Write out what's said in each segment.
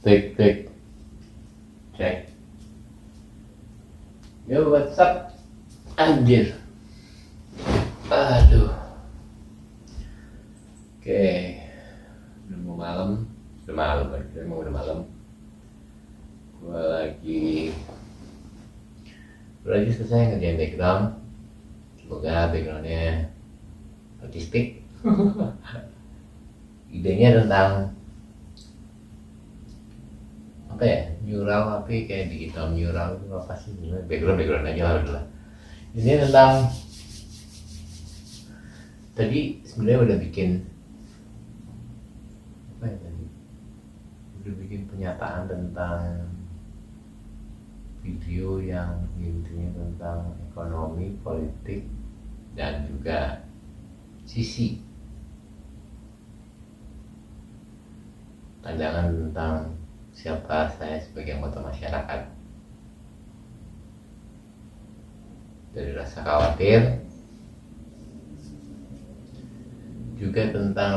Tik cek. Yo, what's up? Anjir. Aduh. Oke. Udah mau malam. Udah malam. Gue lagi selesai ngerjain background. Semoga backgroundnya artistik. Idenya tentang apa ya, mural, tapi kayak digital mural itu apa sih, background aja lah. Ini tentang, tadi sebenarnya udah bikin apa ya, udah bikin pernyataan tentang video yang intinya tentang ekonomi, politik, dan juga sisi pandangan tentang siapa saya sebagai anggota masyarakat. Dari rasa khawatir, juga tentang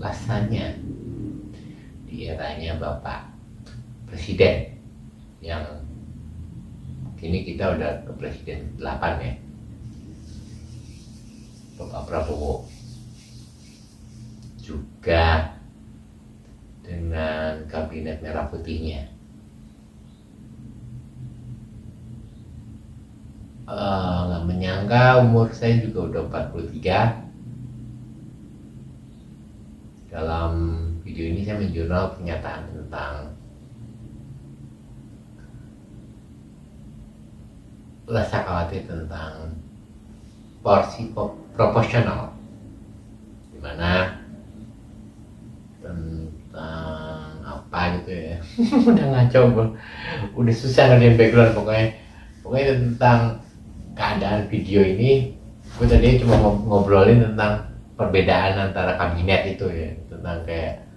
rasanya di eranya Bapak Presiden yang kini kita udah ke Presiden 8 ya, Bapak Prabowo, juga dengan kabinet merah putihnya. Nggak menyangka umur saya juga udah 43. Dalam video ini saya menjurnal pernyataan tentang rasa khawatir tentang porsi proporsional, dimana tentang apa gitu ya. Udah ngaco, udah susah ngerjain background. Pokoknya tentang keadaan video ini. Gue tadi cuma ngobrolin tentang perbedaan antara kabinet itu ya, tentang kayak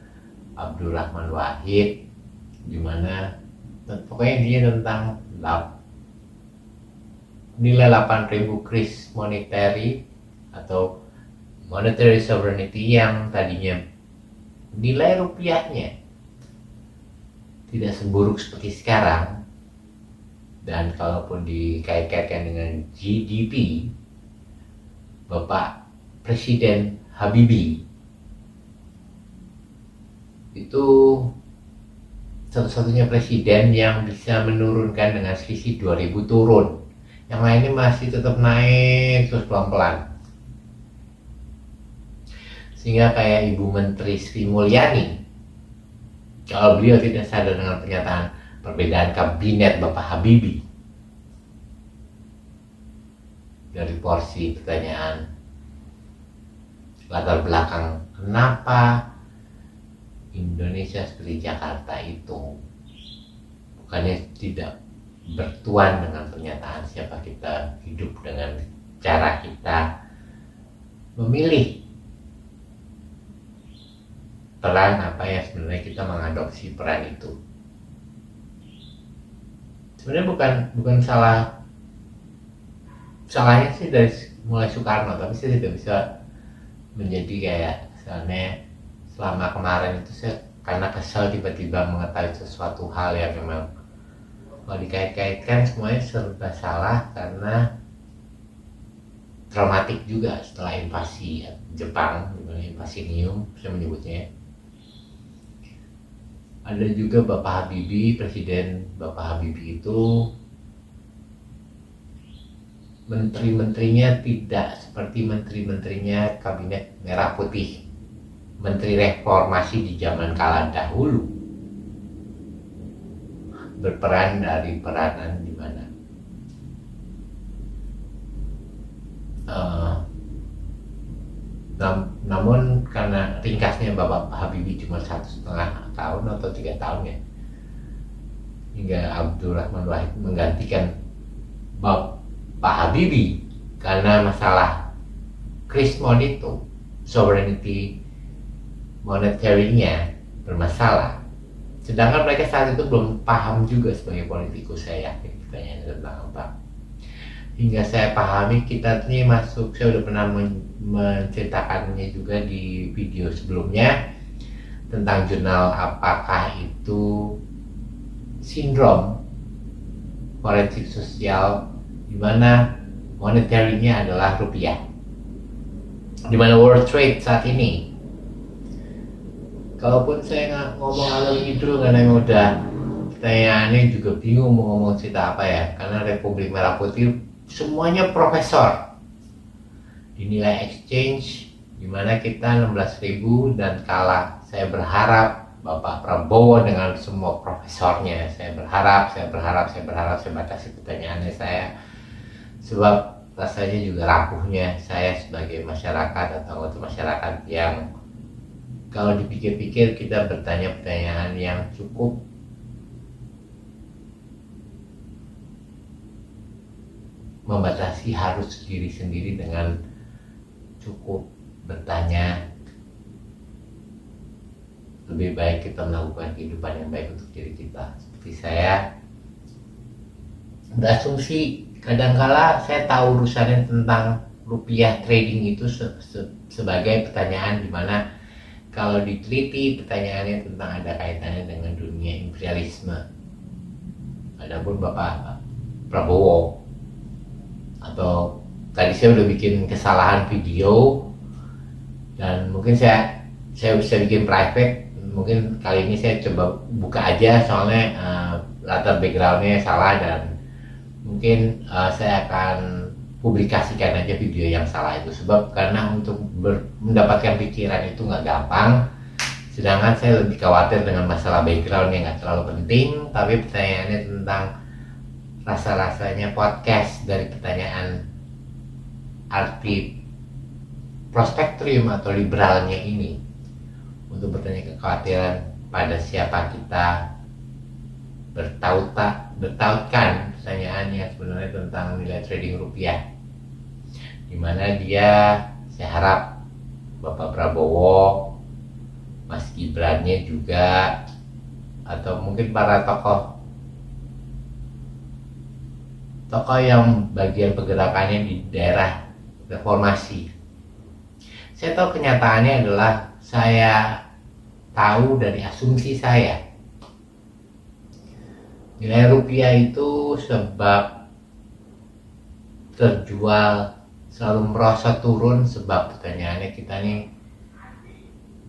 Abdurrahman Wahid, dimana pokoknya intinya tentang nilai 8.000 kris monetary atau monetary sovereignty yang tadinya nilai rupiahnya tidak seburuk seperti sekarang, dan kalaupun dikait-kaitkan dengan GDP, Bapak Presiden Habibie itu satu-satunya presiden yang bisa menurunkan dengan selisih 2000 turun. Yang lainnya masih tetap naik terus pelan-pelan. Sehingga kayak Ibu Menteri Sri Mulyani, kalau beliau tidak sadar dengan pernyataan perbedaan kabinet Bapak Habibie, dari porsi pertanyaan latar belakang kenapa Indonesia seperti Jakarta itu bukannya tidak bertuan dengan pernyataan siapa kita, hidup dengan cara kita memilih peran apa yang sebenarnya kita mengadopsi peran itu. Sebenarnya bukan salahnya sih dari mulai Soekarno, tapi saya tidak bisa menjadi kayak misalnya selama kemarin itu saya karena kesel tiba-tiba mengetahui sesuatu hal yang memang kalau dikait-kaitkan semuanya serba salah, karena traumatik juga setelah invasi Jepang, invasinium saya menyebutnya. Ada juga Bapak Habibie, Presiden Bapak Habibie itu menteri-menterinya tidak seperti menteri-menterinya kabinet merah putih, menteri reformasi di zaman kala dahulu, berperan dari peranan di mana namun karena ringkasnya Bapak Habibie cuma 1,5 tahun atau 3 tahun ya, hingga Abdurrahman Wahid menggantikan Bapak Habibie karena masalah kris itu, sovereignty monetary-nya bermasalah. Sedangkan mereka saat itu belum paham juga sebagai politikus, saya yakin pertanyaannya tentang apa. hingga saya pahami kita ini masuk, saya udah pernah menceritakannya juga di video sebelumnya tentang jurnal apakah itu sindrom forensik sosial, di mana monetary-nya adalah rupiah, di mana world trade saat ini, kalaupun saya nggak ngomong alur ngidul karena yang udah pertanyaannya juga bingung mau ngomong cerita apa ya, karena Republik Merah Putih semuanya profesor di nilai exchange, dimana kita 16.000 dan kalah. Saya berharap Bapak Prabowo dengan semua profesornya, saya berharap, saya batasi pertanyaannya saya, sebab rasanya juga rapuhnya saya sebagai masyarakat atau anggota masyarakat yang kalau dipikir-pikir kita bertanya pertanyaan yang cukup membatasi harus diri sendiri dengan cukup bertanya, lebih baik kita melakukan kehidupan yang baik untuk diri kita. Seperti saya berasumsi kadangkala saya tahu urusannya tentang rupiah trading itu sebagai pertanyaan di mana kalau diteliti pertanyaannya tentang ada kaitannya dengan dunia imperialisme. Adapun Bapak Prabowo, atau tadi saya udah bikin kesalahan video dan mungkin saya bisa bikin private, mungkin kali ini saya coba buka aja soalnya latar backgroundnya salah dan mungkin saya akan publikasikan aja video yang salah itu, sebab karena untuk mendapatkan pikiran itu nggak gampang, sedangkan saya lebih khawatir dengan masalah background yang nggak terlalu penting, tapi pertanyaannya tentang rasa-rasanya podcast dari pertanyaan arti prospektrium atau liberalnya ini untuk bertanya kekhawatiran pada siapa kita, bertautkan pertanyaannya sebenarnya tentang nilai trading rupiah, dimana dia, saya harap Bapak Prabowo, Mas Gibrannya juga, atau mungkin para tokoh yang bagian pergerakannya di daerah reformasi. Saya tahu kenyataannya adalah, saya tahu dari asumsi saya, nilai rupiah itu sebab terjual selalu merosot turun, sebab pertanyaannya kita nih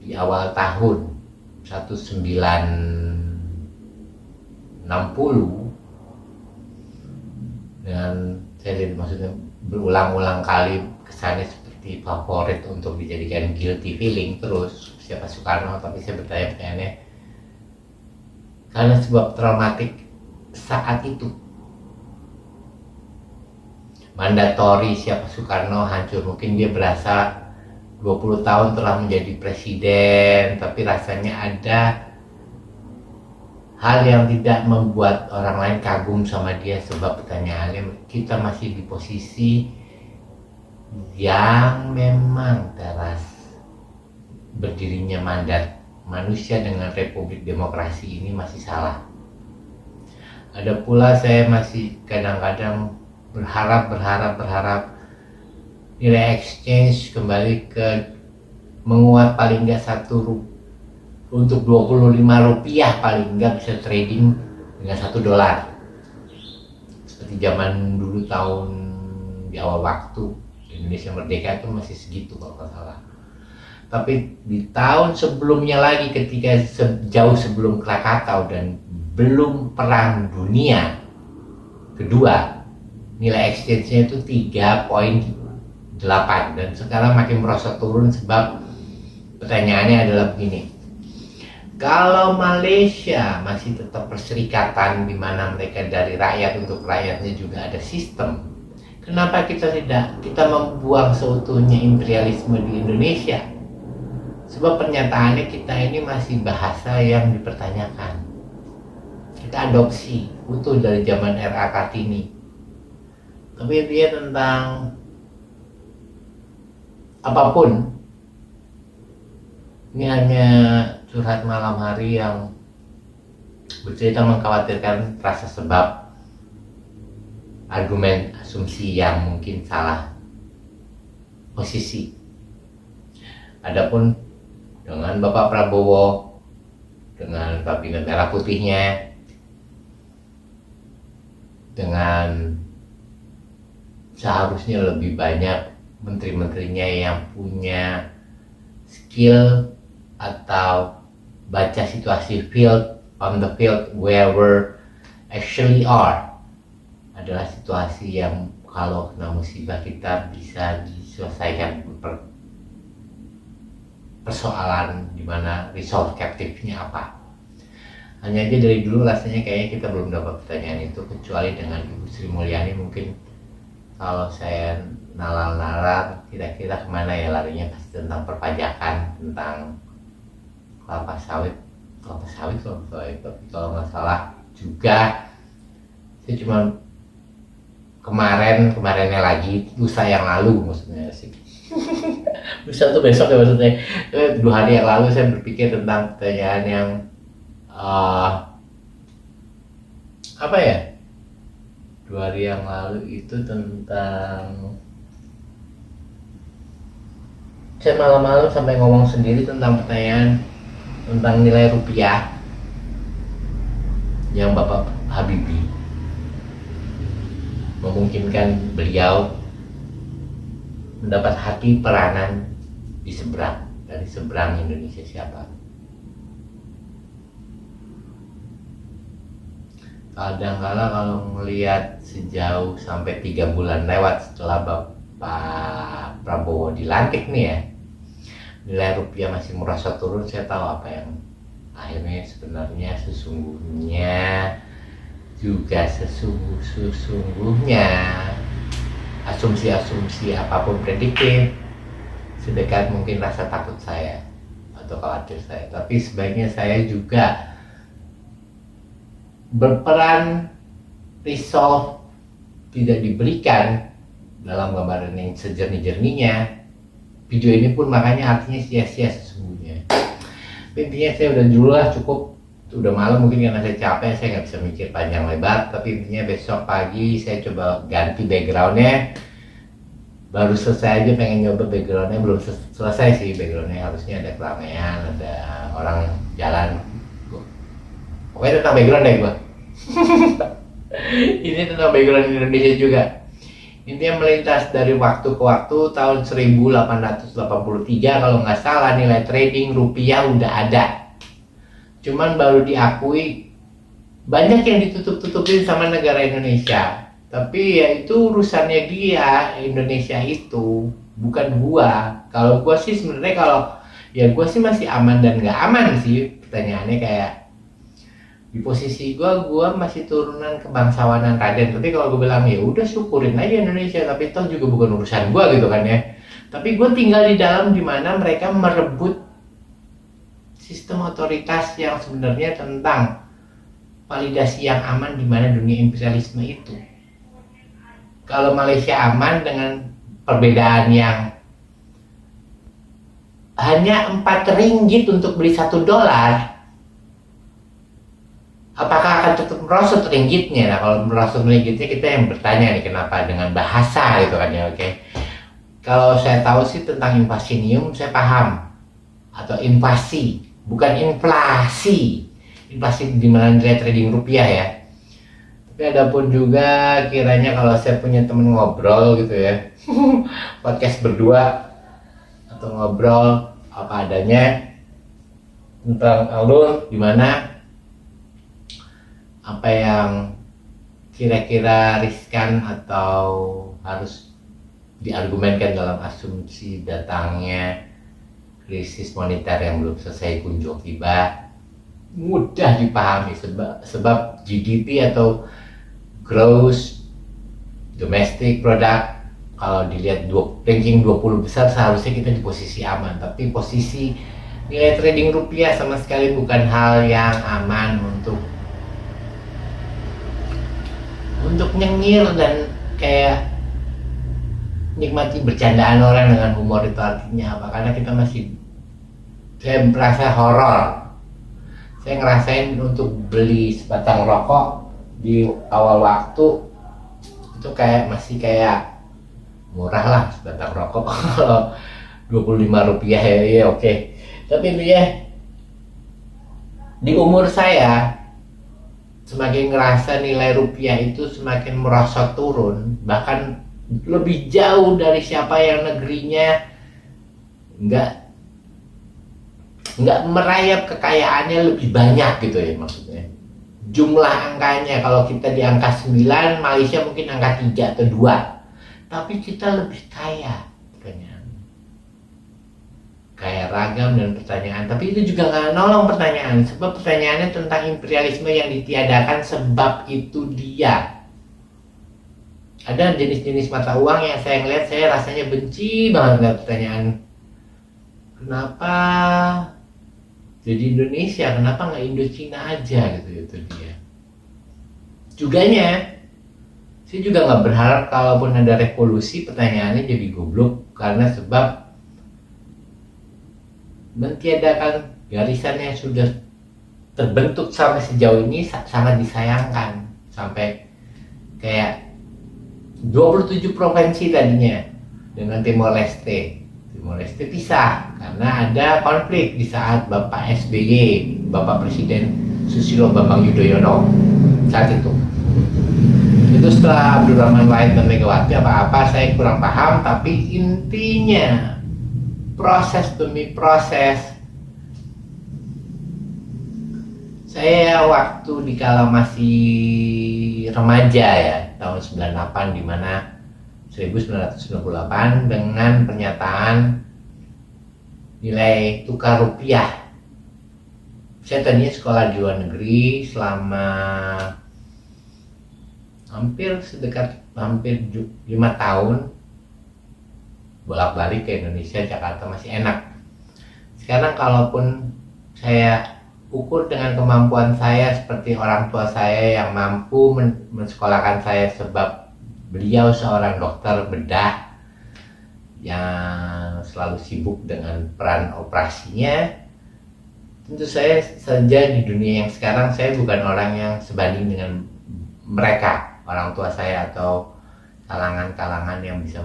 di awal tahun 1960 dan saya lihat maksudnya berulang-ulang kali kesannya seperti favorit untuk dijadikan guilty feeling terus siapa Soekarno, tapi saya bertanya-pertanyaannya karena sebab traumatik saat itu, mandatori siapa Soekarno hancur, mungkin dia berasa 20 tahun telah menjadi presiden, tapi rasanya ada hal yang tidak membuat orang lain kagum sama dia, sebab pertanyaannya kita masih di posisi yang memang teras berdirinya mandat manusia dengan Republik Demokrasi ini masih salah. Ada pula saya masih kadang-kadang berharap nilai exchange kembali ke menguat paling nggak untuk 25 rupiah paling nggak bisa trading dengan $1 seperti zaman dulu tahun di awal waktu Indonesia merdeka itu masih segitu kalau nggak salah. Tapi di tahun sebelumnya lagi ketika jauh sebelum Krakatau dan belum perang dunia kedua, nilai exchange-nya itu 3,8 dan sekarang makin merosot turun, sebab pertanyaannya adalah begini. Kalau Malaysia masih tetap perserikatan di mana mereka dari rakyat untuk rakyatnya juga ada sistem, kenapa kita membuang seutuhnya imperialisme di Indonesia? Sebab pernyataannya kita ini masih bahasa yang dipertanyakan. Kita adopsi utuh dari zaman RA Kartini. Tapi dia tentang apapun, ini hanya curhat malam hari yang bercerita mengkhawatirkan rasa sebab argumen asumsi yang mungkin salah posisi. Adapun dengan Bapak Prabowo, dengan kabinet merah putihnya, dengan seharusnya lebih banyak menteri-menterinya yang punya skill atau baca situasi field, on the field where we actually are, adalah situasi yang kalau kena musibah kita bisa diselesaikan persoalan dimana resolve captive-nya apa. Hanya aja dari dulu rasanya kayaknya kita belum dapat pertanyaan itu, kecuali dengan Ibu Sri Mulyani. Mungkin kalau saya nalar-nalar kira-kira kemana ya larinya, pasti tentang perpajakan, tentang kelapa sawit tapi kalau nggak salah juga saya cuma kemarinnya lagi, lusa yang lalu maksudnya sih. Lusa tuh besok ya maksudnya. 2 hari yang lalu saya berpikir tentang pertanyaan yang apa ya, 2 hari yang lalu itu tentang, saya malam-malam sampai ngomong sendiri tentang pertanyaan tentang nilai rupiah yang Bapak Habibie memungkinkan beliau mendapat hati peranan di seberang, dari seberang Indonesia siapa. Kadang-kala kalau melihat sejauh sampai 3 bulan lewat setelah Bapak Prabowo dilantik nih ya, nilai rupiah masih merasa turun. Saya tahu apa yang akhirnya sebenarnya sesungguhnya juga sesungguhnya asumsi-asumsi apapun prediktif sedekat mungkin rasa takut saya atau khawatir saya, tapi sebaiknya saya juga berperan resolve tidak diberikan dalam gambaran yang sejernih-jernihnya. Video ini pun makanya artinya sia-sia sesungguhnya. Intinya saya udah dulu lah, cukup, udah malam mungkin karena saya capek, saya nggak bisa mikir panjang lebar. Tapi intinya besok pagi saya coba ganti backgroundnya. Baru selesai aja pengen nyoba backgroundnya, belum selesai sih backgroundnya, harusnya ada keramaian, ada orang jalan. Pokoknya tentang background deh gua. Ini tentang background Indonesia juga. Intinya melintas dari waktu ke waktu. Tahun 1883 kalau nggak salah nilai trading rupiah udah ada. Cuman baru diakui, banyak yang ditutup-tutupin sama negara Indonesia. Tapi ya itu urusannya dia, Indonesia itu, bukan gua. Kalau gua sih sebenarnya gua sih masih aman dan nggak aman sih. Pertanyaannya kayak di posisi gua masih turunan kebangsawanan Raden. Tapi kalau gue bilang ya udah syukurin aja Indonesia, tapi toh juga bukan urusan gua gitu kan ya. Tapi gue tinggal di dalam dimana mereka merebut sistem otoritas yang sebenarnya tentang validasi yang aman di mana dunia imperialisme itu. Kalau Malaysia aman dengan perbedaan yang hanya 4 ringgit untuk beli $1, apakah akan tetap merosot ringgitnya? Nah, kalau merosot ringgitnya kita yang bertanya nih, kenapa dengan bahasa gitu kan ya, oke. Kalau saya tahu sih tentang inflasium saya paham, atau inflasi, bukan inflasi. Inflasi di mana nilai trading rupiah ya. Tapi ada pun juga kiranya kalau saya punya temen ngobrol gitu ya, podcast berdua atau ngobrol apa adanya tentang alur dimana apa yang kira-kira riskan atau harus diargumenkan dalam asumsi datangnya krisis moneter yang belum selesai kunjung tiba, mudah dipahami sebab GDP atau gross domestic product kalau dilihat ranking 20 besar seharusnya kita di posisi aman, tapi posisi nilai trading rupiah sama sekali bukan hal yang aman untuk nyengir dan kayak nikmati bercandaan orang dengan humor. Itu artinya apa? Karena kita saya merasa horor. Saya ngerasain untuk beli sebatang rokok di awal waktu itu kayak masih kayak murah lah sebatang rokok. Kalau 25 rupiah ya oke. Tapi intinya di umur saya semakin ngerasa nilai rupiah itu semakin merosot turun, bahkan lebih jauh dari siapa yang negerinya nggak merayap kekayaannya lebih banyak gitu ya, maksudnya jumlah angkanya. Kalau kita di angka 9, Malaysia mungkin angka 3 atau 2, tapi kita lebih kaya. Kayak ragam dan pertanyaan, tapi itu juga nggak nolong pertanyaan, sebab pertanyaannya tentang imperialisme yang ditiadakan, sebab itu dia. Ada jenis-jenis mata uang yang saya ngeliat, saya rasanya benci banget ngeliat pertanyaan, kenapa jadi Indonesia, kenapa nggak Indochina aja gitu, itu dia. Juganya, saya juga nggak berharap kalaupun ada revolusi pertanyaannya jadi goblok, karena sebab mentiadakan garisan yang sudah terbentuk sampai sejauh ini sangat disayangkan. Sampai kayak 27 provinsi tadinya dengan Timor Leste pisah karena ada konflik di saat Bapak SBY, Bapak Presiden Susilo Bambang Yudhoyono saat itu. Itu setelah Abdurrahman Wahid dan Megawati apa-apa saya kurang paham, tapi intinya proses demi proses. Saya waktu dikala masih remaja ya, tahun 98, di mana 1998 dengan pernyataan nilai tukar rupiah. Saya tadinya sekolah di luar negeri selama hampir 5 tahun, bolak-balik ke Indonesia, Jakarta masih enak. Sekarang kalaupun saya ukur dengan kemampuan saya seperti orang tua saya yang mampu mensekolahkan saya, sebab beliau seorang dokter bedah yang selalu sibuk dengan peran operasinya, tentu saya saja di dunia yang sekarang saya bukan orang yang sebanding dengan mereka, orang tua saya atau kalangan-kalangan yang bisa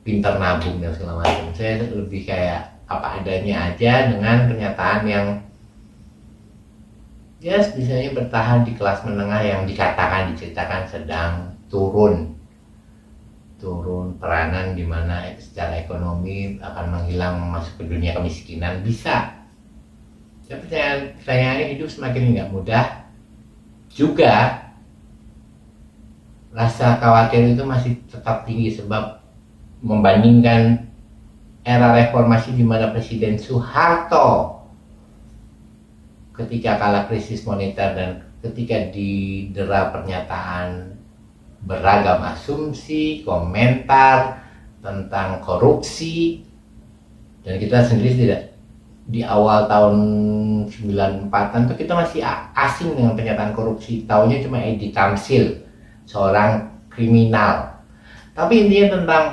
pintar nabung dan segala macam. Saya lebih kayak apa adanya aja dengan pernyataan yang ya bisanya bertahan di kelas menengah yang diceritakan sedang turun peranan, di mana secara ekonomi akan menghilang, masuk ke dunia kemiskinan, bisa. Tapi pertanyaannya hidup semakin nggak mudah juga. Rasa khawatir itu masih tetap tinggi, sebab membandingkan era reformasi di mana Presiden Soeharto ketika kala krisis moneter dan ketika didera pernyataan beragam asumsi, komentar tentang korupsi, dan kita sendiri tidak di awal tahun 94-an tuh kita masih asing dengan pernyataan korupsi, taunya cuma Edi Tamsil, seorang kriminal. Tapi intinya tentang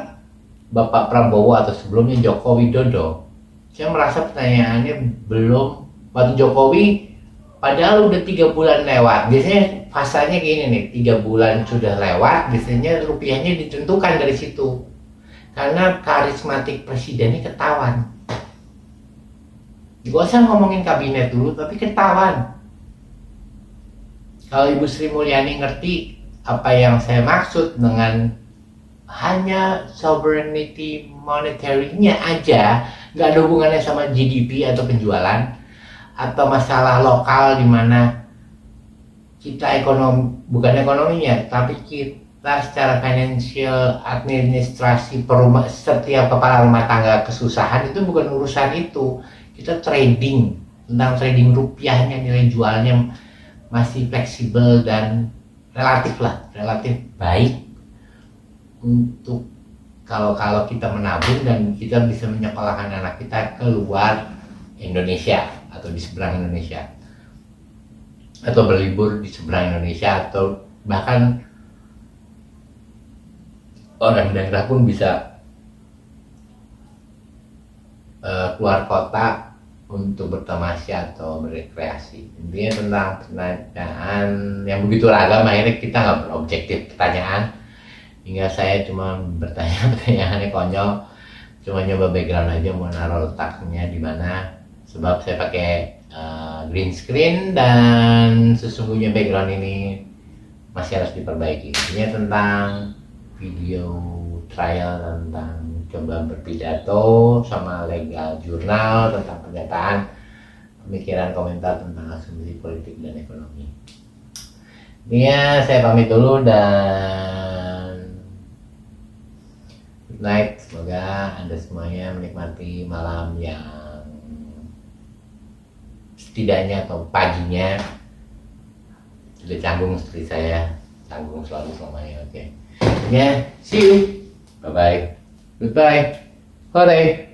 Bapak Prabowo atau sebelumnya Joko Widodo, saya merasa pertanyaannya belum. Waktu Jokowi, padahal udah 3 bulan lewat, biasanya fasanya gini nih, 3 bulan sudah lewat, biasanya rupiahnya ditentukan dari situ, karena karismatik presidennya ketahuan. Gak usah ngomongin kabinet dulu, tapi ketahuan. Kalau Ibu Sri Mulyani ngerti apa yang saya maksud dengan hanya sovereignty monetary-nya aja, nggak ada hubungannya sama GDP atau penjualan atau masalah lokal, di mana kita bukan ekonominya, tapi kita secara financial administrasi setiap kepala rumah tangga kesusahan, itu bukan urusan itu. Kita trading, tentang trading rupiahnya, nilai jualnya masih fleksibel dan relatif baik untuk kalau kita menabung dan kita bisa menyekolahkan anak kita ke luar Indonesia atau di seberang Indonesia, atau berlibur di seberang Indonesia, atau bahkan orang daerah pun bisa keluar kota untuk bertamasya atau berekreasi. Intinya tentang pertanyaan yang begitu ragam, akhirnya kita nggak berobjektif pertanyaan. hingga saya cuma bertanya pertanyaannya konyol, cuma nyoba background aja mau naruh letaknya di mana, sebab saya pakai green screen dan sesungguhnya background ini masih harus diperbaiki. Intinya tentang video trial tentang coba berpidato sama legal jurnal tentang pernyataan pemikiran komentar tentang asumsi politik dan ekonomi. Ini ya, saya pamit dulu dan good night. Semoga Anda semuanya menikmati malam yang setidaknya atau paginya sudah canggung seperti saya canggung selalu selamanya. Oke. Ya, see you. Bye bye. Goodbye. Hore.